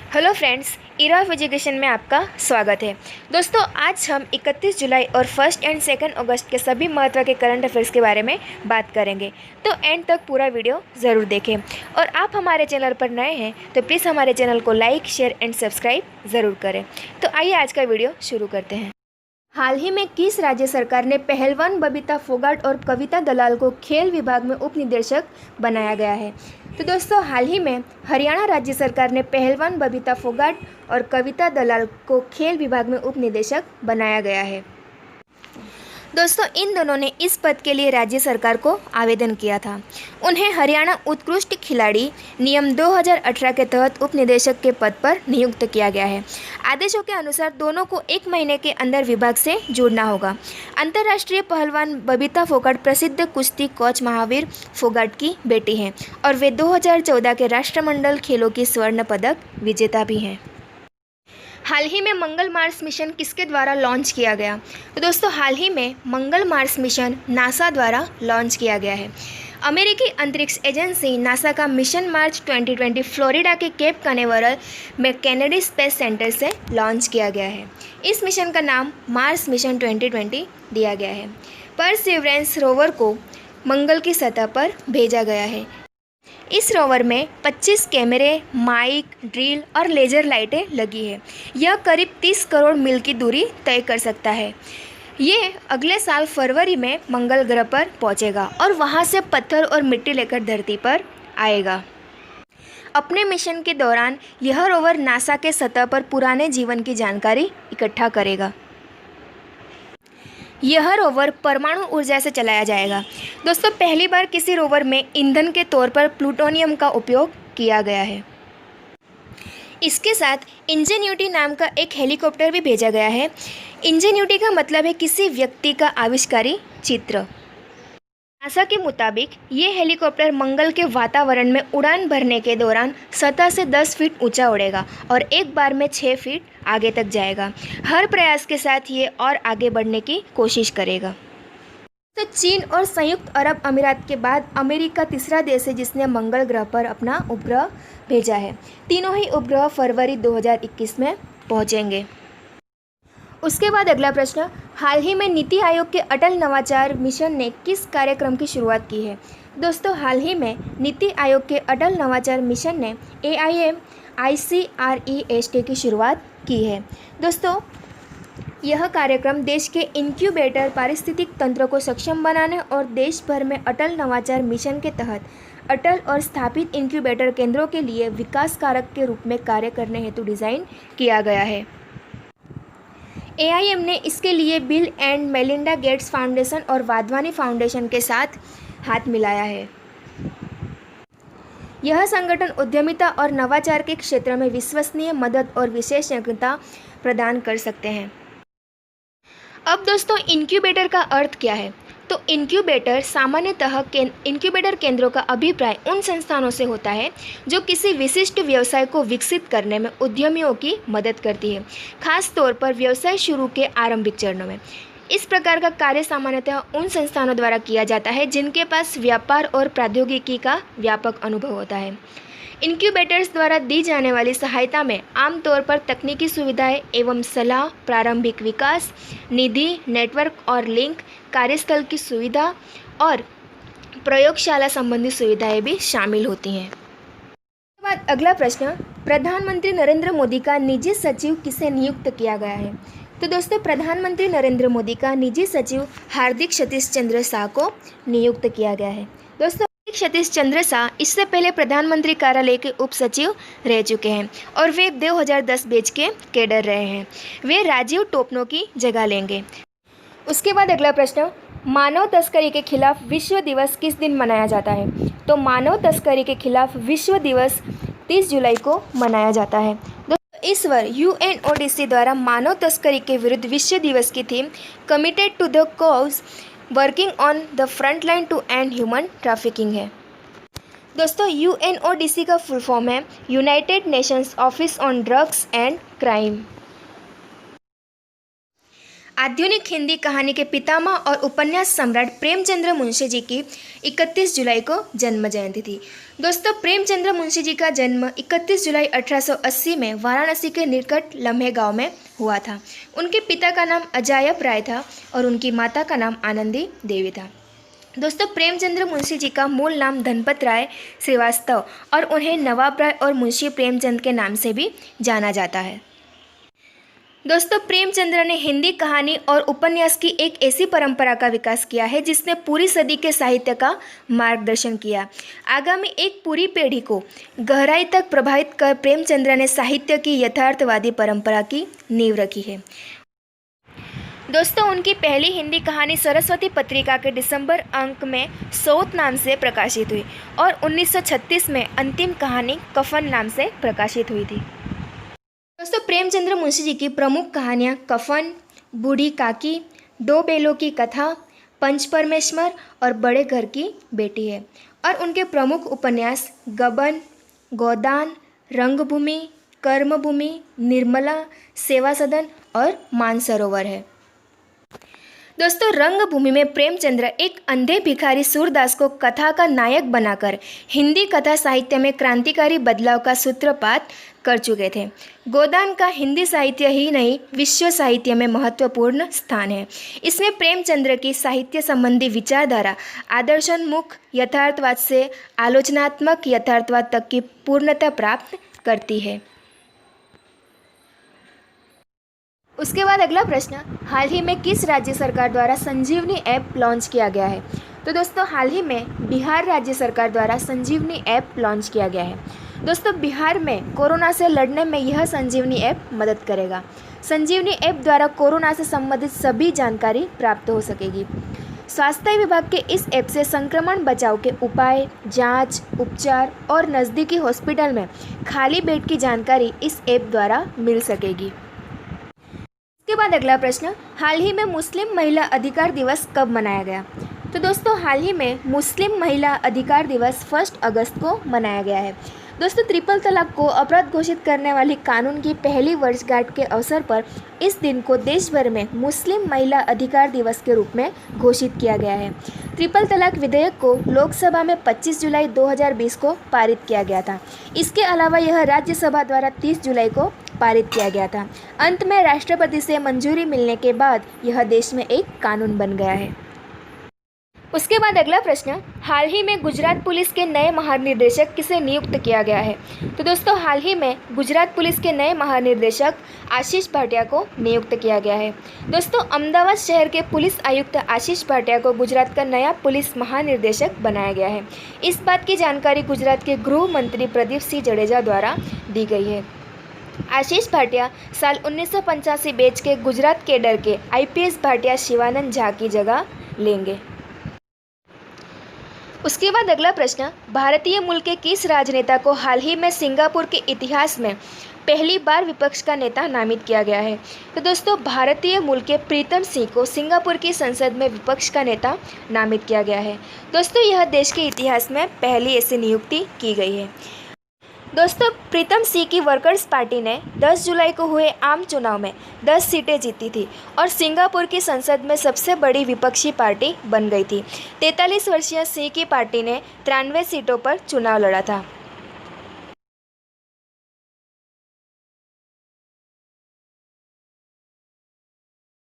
Hello friends, era of education में आपका स्वागत है। दोस्तों, आज हम 31 जुलाई और 1 एंड 2 अगस्त के सभी महत्व के करंट अफेयर्स के बारे में बात करेंगे, तो एंड तक पूरा वीडियो ज़रूर देखें। और आप हमारे चैनल पर नए हैं तो प्लीज़ हमारे चैनल को लाइक, शेयर एंड सब्सक्राइब ज़रूर करें। तो आइए आज का वीडियो शुरू करते हैं। हाल ही में किस राज्य सरकार ने पहलवान बबीता फोगाट और कविता दलाल को खेल विभाग में उप निदेशक बनाया गया है? तो दोस्तों, हाल ही में हरियाणा राज्य सरकार ने पहलवान बबीता फोगाट और कविता दलाल को खेल विभाग में उप निदेशक बनाया गया है। दोस्तों, इन दोनों ने इस पद के लिए राज्य सरकार को आवेदन किया था। उन्हें हरियाणा उत्कृष्ट खिलाड़ी नियम 2018 के तहत उप निदेशक के पद पर नियुक्त किया गया है। आदेशों के अनुसार दोनों को 1 महीने के अंदर विभाग से जुड़ना होगा। अंतर्राष्ट्रीय पहलवान बबीता फोगाट प्रसिद्ध कुश्ती कोच महावीर फोगाट की बेटी हैं और वे 2014 के राष्ट्रमंडल खेलों की स्वर्ण पदक विजेता भी हैं। हाल ही में मंगल मार्स मिशन किसके द्वारा लॉन्च किया गया? तो दोस्तों, हाल ही में मंगल मार्स मिशन नासा द्वारा लॉन्च किया गया है। अमेरिकी अंतरिक्ष एजेंसी नासा का मिशन मार्च 2020 फ्लोरिडा के केप कनेवरल में केनेडी स्पेस सेंटर से लॉन्च किया गया है। इस मिशन का नाम मार्स मिशन 2020 दिया गया है। परसिवरेंस रोवर को मंगल की सतह पर भेजा गया है। इस रोवर में 25 कैमरे, माइक, ड्रिल और लेजर लाइटें लगी है। यह करीब 30 करोड़ मील की दूरी तय कर सकता है। ये अगले साल फरवरी में मंगल ग्रह पर पहुंचेगा और वहां से पत्थर और मिट्टी लेकर धरती पर आएगा। अपने मिशन के दौरान यह रोवर नासा के सतह पर पुराने जीवन की जानकारी इकट्ठा करेगा। यह रोवर परमाणु ऊर्जा से चलाया जाएगा। दोस्तों, पहली बार किसी रोवर में ईंधन के तौर पर प्लूटोनियम का उपयोग किया गया है। इसके साथ इंजेन्यूटी नाम का एक हेलीकॉप्टर भी भेजा गया है। इंजेन्यूटी का मतलब है किसी व्यक्ति का आविष्कारी चित्र। नासा के मुताबिक ये हेलीकॉप्टर मंगल के वातावरण में उड़ान भरने के दौरान सतह से 10 फीट ऊंचा उड़ेगा और एक बार में 6 फीट आगे तक जाएगा। हर प्रयास के साथ ये और आगे बढ़ने की कोशिश करेगा। तो चीन और संयुक्त अरब अमीरात के बाद अमेरिका तीसरा देश है जिसने मंगल ग्रह पर अपना उपग्रह भेजा है। तीनों ही उपग्रह फरवरी 2021 में पहुंचेंगे। उसके बाद अगला प्रश्न, हाल ही में नीति आयोग के अटल नवाचार मिशन ने किस कार्यक्रम की शुरुआत की है? दोस्तों, हाल ही में नीति आयोग के अटल नवाचार मिशन ने AIMICREST की शुरुआत की है। दोस्तों, यह कार्यक्रम देश के इंक्यूबेटर पारिस्थितिक तंत्र को सक्षम बनाने और देश भर में अटल नवाचार मिशन के तहत अटल और स्थापित इंक्यूबेटर केंद्रों के लिए विकास कारक के रूप में कार्य करने हेतु डिज़ाइन किया गया है। AIM ने इसके लिए bill and Melinda Gates foundation और वाधवानी फाउंडेशन के साथ हाथ मिलाया है। यह संगठन उद्यमिता और नवाचार के क्षेत्र में विश्वसनीय मदद और विशेषज्ञता प्रदान कर सकते हैं। अब दोस्तों, इंक्यूबेटर का अर्थ क्या है? तो इंक्यूबेटर सामान्यतः इंक्यूबेटर केंद्रों का अभिप्राय उन संस्थानों से होता है जो किसी विशिष्ट व्यवसाय को विकसित करने में उद्यमियों की मदद करती है, खास तौर पर व्यवसाय शुरू के आरंभिक चरणों में। इस प्रकार का कार्य सामान्यतः उन संस्थानों द्वारा किया जाता है जिनके पास व्यापार और प्रौद्योगिकी का व्यापक अनुभव होता है। इंक्यूबेटर्स द्वारा दी जाने वाली सहायता में आमतौर पर तकनीकी सुविधाएं एवं सलाह, प्रारंभिक विकास, निधि, नेटवर्क और लिंक, कार्यस्थल की सुविधा और प्रयोगशाला संबंधी सुविधाएं भी शामिल होती हैं। उसके बाद अगला प्रश्न, प्रधानमंत्री नरेंद्र मोदी का निजी सचिव किसे नियुक्त किया गया है? तो दोस्तों, प्रधानमंत्री नरेंद्र मोदी का निजी सचिव हार्दिक सतीश चंद्र शाह को नियुक्त किया गया है। दोस्तों, सतीश चंद्र शाह इससे पहले प्रधानमंत्री कार्यालय के उप सचिव रह चुके हैं और वे 2010 बैच के कैडर रहे हैं। वे राजीव टोपनो की जगह लेंगे। उसके बाद अगला प्रश्न, मानव तस्करी के खिलाफ विश्व दिवस किस दिन मनाया जाता है? तो मानव तस्करी के खिलाफ विश्व दिवस 30 जुलाई को मनाया जाता है। दोस्तों, इस वर्ष UNODC द्वारा मानव तस्करी के विरुद्ध विश्व दिवस की theme committed to the cause working on the front line to end human trafficking है। दोस्तों, UNODC का फुल फॉर्म है United Nations Office on Drugs and Crime. आधुनिक हिंदी कहानी के पितामह और उपन्यास सम्राट प्रेमचंद्र मुंशी जी की 31 जुलाई को जन्म जयंती थी। दोस्तों, प्रेमचंद्र मुंशी जी का जन्म 31 जुलाई 1880 में वाराणसी के निकट लम्हे गांव में हुआ था। उनके पिता का नाम अजायब राय था और उनकी माता का नाम आनंदी देवी था। दोस्तों, प्रेमचंद्र मुंशी जी का मूल नाम धनपत राय श्रीवास्तव और उन्हें नवाब राय और मुंशी प्रेमचंद के नाम से भी जाना जाता है। दोस्तों, प्रेमचंद्र ने हिंदी कहानी और उपन्यास की एक ऐसी परंपरा का विकास किया है जिसने पूरी सदी के साहित्य का मार्गदर्शन किया। आगामी एक पूरी पीढ़ी को गहराई तक प्रभावित कर प्रेमचंद्र ने साहित्य की यथार्थवादी परंपरा की नींव रखी है। दोस्तों, उनकी पहली हिंदी कहानी सरस्वती पत्रिका के दिसंबर अंक में सौत नाम से प्रकाशित हुई और 1936 में अंतिम कहानी कफन नाम से प्रकाशित हुई थी। दोस्तों, प्रेमचंद्र मुंशी जी की प्रमुख कहानियाँ कफन, बूढ़ी काकी, दो बेलों की कथा, पंच परमेश्वर और बड़े घर की बेटी है और उनके प्रमुख उपन्यास गबन, गोदान, रंगभूमि, कर्मभूमि, निर्मला, सेवा सदन और मानसरोवर है। दोस्तों, रंगभूमि में प्रेमचंद्र एक अंधे भिखारी सूरदास को कथा का नायक बनाकर हिंदी कथा साहित्य में क्रांतिकारी बदलाव का सूत्रपात कर चुके थे। गोदान का हिंदी साहित्य ही नहीं विश्व साहित्य में महत्वपूर्ण स्थान है। इसमें प्रेमचंद्र की साहित्य संबंधी विचारधारा आदर्शोन्मुख यथार्थवाद से आलोचनात्मक यथार्थवाद तक की पूर्णता प्राप्त करती है। उसके बाद अगला प्रश्न, हाल ही में किस राज्य सरकार द्वारा संजीवनी ऐप लॉन्च किया गया है? तो दोस्तों, हाल ही में बिहार राज्य सरकार द्वारा संजीवनी ऐप लॉन्च किया गया है। दोस्तों, बिहार में कोरोना से लड़ने में यह संजीवनी ऐप मदद करेगा। संजीवनी ऐप द्वारा कोरोना से संबंधित सभी जानकारी प्राप्त हो सकेगी। स्वास्थ्य विभाग के इस ऐप से संक्रमण बचाव के उपाय, जांच, उपचार और नज़दीकी हॉस्पिटल में खाली बेड की जानकारी इस ऐप द्वारा मिल सकेगी। इसके बाद अगला प्रश्न, हाल ही में मुस्लिम महिला अधिकार दिवस कब मनाया गया? तो दोस्तों, हाल ही में मुस्लिम महिला अधिकार दिवस 1 अगस्त को मनाया गया है। दोस्तों, ट्रिपल तलाक को अपराध घोषित करने वाली कानून की पहली वर्षगांठ के अवसर पर इस दिन को देश भर में मुस्लिम महिला अधिकार दिवस के रूप में घोषित किया गया है। ट्रिपल तलाक विधेयक को लोकसभा में 25 जुलाई 2020 को पारित किया गया था। इसके अलावा यह राज्यसभा द्वारा 30 जुलाई को पारित किया गया था। अंत में राष्ट्रपति से मंजूरी मिलने के बाद यह देश में एक कानून बन गया है। उसके बाद अगला प्रश्न, हाल ही में गुजरात पुलिस के नए महानिदेशक किसे नियुक्त किया गया है? तो दोस्तों, हाल ही में गुजरात पुलिस के नए महानिदेशक आशीष भाटिया को नियुक्त किया गया है। दोस्तों, अहमदाबाद शहर के पुलिस आयुक्त आशीष भाटिया को गुजरात का नया पुलिस महानिदेशक बनाया गया है। इस बात की जानकारी गुजरात के गृह मंत्री प्रदीप सिंह जडेजा द्वारा दी गई है। आशीष भाटिया साल 1985 बैच के गुजरात कैडर के IPS भाटिया शिवानंद झा की जगह लेंगे। उसके बाद अगला प्रश्न, भारतीय मूल के किस राजनेता को हाल ही में सिंगापुर के इतिहास में पहली बार विपक्ष का नेता नामित किया गया है? तो दोस्तों, भारतीय मूल के प्रीतम सिंह को सिंगापुर की संसद में विपक्ष का नेता नामित किया गया है। दोस्तों, यह देश के इतिहास में पहली ऐसी नियुक्ति की गई है। दोस्तों, प्रीतम सिंह की वर्कर्स पार्टी ने 10 जुलाई को हुए आम चुनाव में 10 सीटें जीती थी और सिंगापुर की संसद में सबसे बड़ी विपक्षी पार्टी बन गई थी। 43 वर्षीय सिंह की पार्टी ने 93 सीटों पर चुनाव लड़ा था।